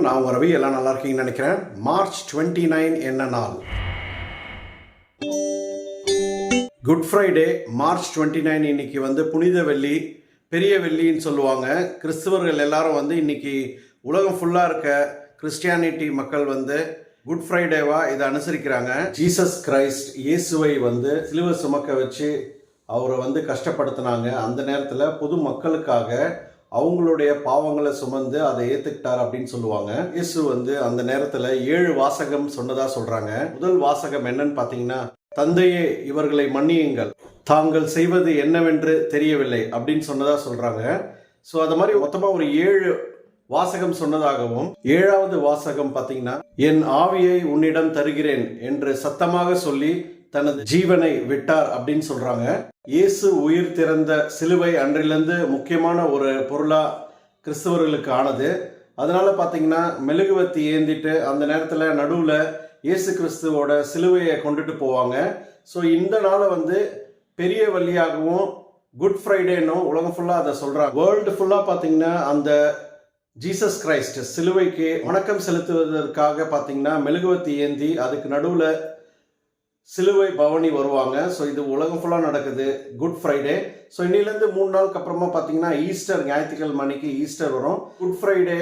நான் உங்க ரவி. எல்லாம் நல்லா இருக்கீங்கன்னு நினைக்கிறேன். மார்ச் 29 என்ன நாள்? Good Friday, March 29. இன்னைக்கு புனித வெள்ளி, பெரிய வெள்ளின்னு சொல்லுவாங்க. கிறிஸ்தவர்கள் எல்லாரும் இன்னைக்கு உலகம் ஃபுல்லாக இருக்க கிறிஸ்டியானிட்டி மக்கள் குட் ஃப்ரைடேவா இதை அனுசரிக்கிறாங்க. ஜீசஸ் கிரைஸ்ட் இயேசுவை சிலுவை சுமக்க வச்சு அவரை கஷ்டப்படுத்தினாங்க. அந்த நேரத்தில் பொது மக்களுக்காக அவங்களுடைய பாவங்களை சுமந்து அதை ஏற்றுக்கிட்டார் அப்படின்னு சொல்லுவாங்க. இயேசு அந்த நேரத்தில் 7 வாசகம் சொன்னதா சொல்றாங்க. முதல் வாசகம் என்னன்னு பார்த்தீங்கன்னா, தந்தையே இவர்களை மன்னியுங்கள், தாங்கள் செய்வது என்னவென்று தெரியவில்லை அப்படின்னு சொன்னதா சொல்றாங்க. ஸோ அது மாதிரி மொத்தமாக ஒரு 7 வாசகம் சொன்னதாகவும், 7வது வாசகம் பார்த்தீங்கன்னா, என் ஆவியை உன்னிடம் தருகிறேன் என்று சத்தமாக சொல்லி தனது ஜீவனை விட்டார் அப்படின்னு சொல்றாங்க. இயேசு உயிர் திறந்த சிலுவை அன்றிலிருந்து முக்கியமான ஒரு பொருளா கிறிஸ்தவர்களுக்கு ஆனது. அதனால பார்த்தீங்கன்னா, மெழுகுவத்தி ஏந்திட்டு அந்த நேரத்தில் நடுவில் இயேசு கிறிஸ்துவோட சிலுவையை கொண்டுட்டு போவாங்க. ஸோ இந்த நாளை பெரிய வழியாகவும் குட் ஃப்ரைடேன்னும் உலகம் ஃபுல்லாக அதை சொல்றாங்க. வேர்ல்டு ஃபுல்லாக பார்த்தீங்கன்னா அந்த ஜீசஸ் கிரைஸ்ட் சிலுவைக்கு வணக்கம் செலுத்துவதற்காக பார்த்தீங்கன்னா மெழுகுவத்தி ஏந்தி அதுக்கு நடுவில் சிலுவை பவனி வருவாங்க. ஸோ இது உலகம் ஃபுல்லாக நடக்குது குட் ஃப்ரைடே. ஸோ இன்னிலேருந்து 3 நாளுக்கு அப்புறமா பார்த்தீங்கன்னா ஈஸ்டர், ஞாயிற்றுக்கிழமை மணிக்கு ஈஸ்டர் வரும். குட் ஃப்ரைடே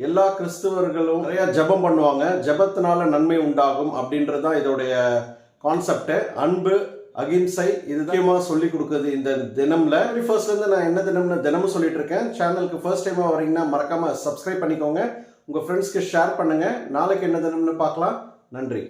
எல்லா கிறிஸ்தவர்களும் நிறைய ஜெபம் பண்ணுவாங்க. ஜெபத்தினால நன்மை உண்டாகும் அப்படின்றது தான் இதோடைய கான்செப்ட். அன்பு, அகிம்சை, இது முக்கியமாக சொல்லி கொடுக்குது இந்த தினம்ல. ஃபர்ஸ்ட்லேருந்து நான் என்ன தினம்னு தினமும் சொல்லிட்டு இருக்கேன். சேனலுக்கு ஃபர்ஸ்ட் டைமாக வரீங்கன்னா மறக்காம சப்ஸ்கிரைப் பண்ணிக்கோங்க, உங்கள் ஃப்ரெண்ட்ஸ்க்கு ஷேர் பண்ணுங்க. நாளைக்கு என்ன தினம்னு பார்க்கலாம். நன்றி.